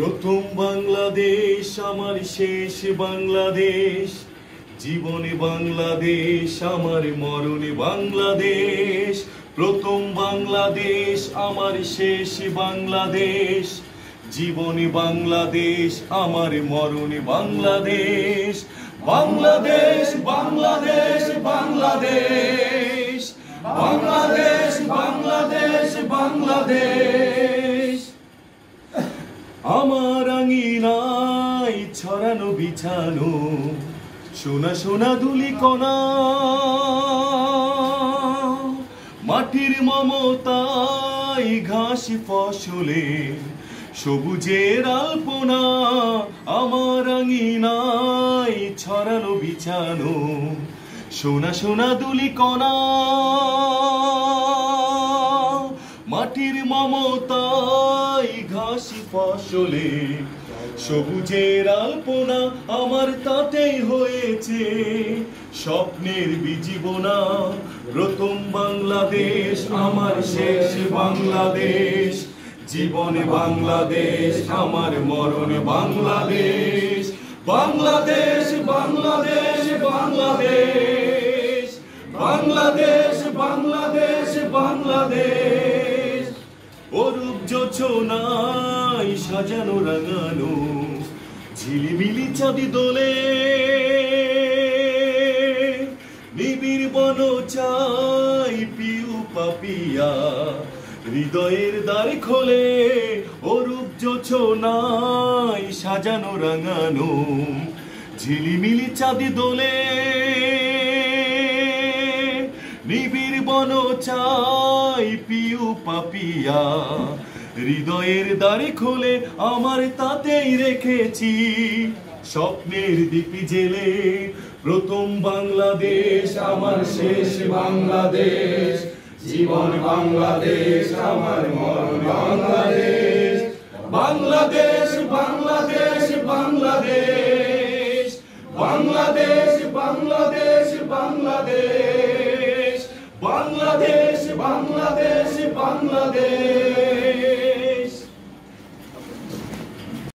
প্রথম বাংলাদেশ আমার শেষ বাংলাদেশ, জীবনে বাংলাদেশ আমার মরণে বাংলাদেশ। প্রথম বাংলাদেশ আমার শেষ বাংলাদেশ, জীবনে বাংলাদেশ আমার মরণে বাংলাদেশ। বাংলাদেশ বাংলাদেশ বাংলাদেশ, বাংলাদেশ বাংলাদেশ বাংলাদেশ। আমার আঙিনায় ছড়ানো বিছানো সোনা সোনা ধুলি কণা, মাটির মমতায় ঘাস ফসলে সবুজের আলপনা। আমার আঙিনায় ছড়ানো বিছানো সোনা সোনা ধুলি কণা, মাটির মমতায় ঘাস ফসলে সবুজের আলপনা। আমার তাতেই হয়েছে স্বপ্নের বিজীবনা। প্রথম বাংলাদেশ আমার শেষ বাংলাদেশ, জীবনে বাংলাদেশ আমার মরণে বাংলাদেশ। বাংলাদেশ বাংলাদেশ বাংলাদেশ, বাংলাদেশ বাংলাদেশ বাংলাদেশ। অরূপ যোছনায় সাজানো রাঙানো ঝিলিমিলি চাঁদি দোলে, নিবিড় বন চাই পিউ পাপিয়া হৃদয়ের দ্বার খোলে। অরূপ যোছনায় সাজানো রাঙানো ঝিলিমিলি চাঁদি দোলে, নিবিড় বন চাই পিউ পাপিয়া হৃদয়ের দ্বারে খোলে। আমার তাতেই রেখেছি স্বপ্নের দীপি জেলে। প্রথম বাংলাদেশ আমার শেষ বাংলাদেশ, জীবন বাংলাদেশ আমার মরণ বাংলাদেশ। বাংলাদেশ বাংলাদেশ বাংলাদেশ, বাংলাদেশ বাংলাদেশ বাংলাদেশ, বাংলাদেশ বাংলাদেশ বাংলাদেশ।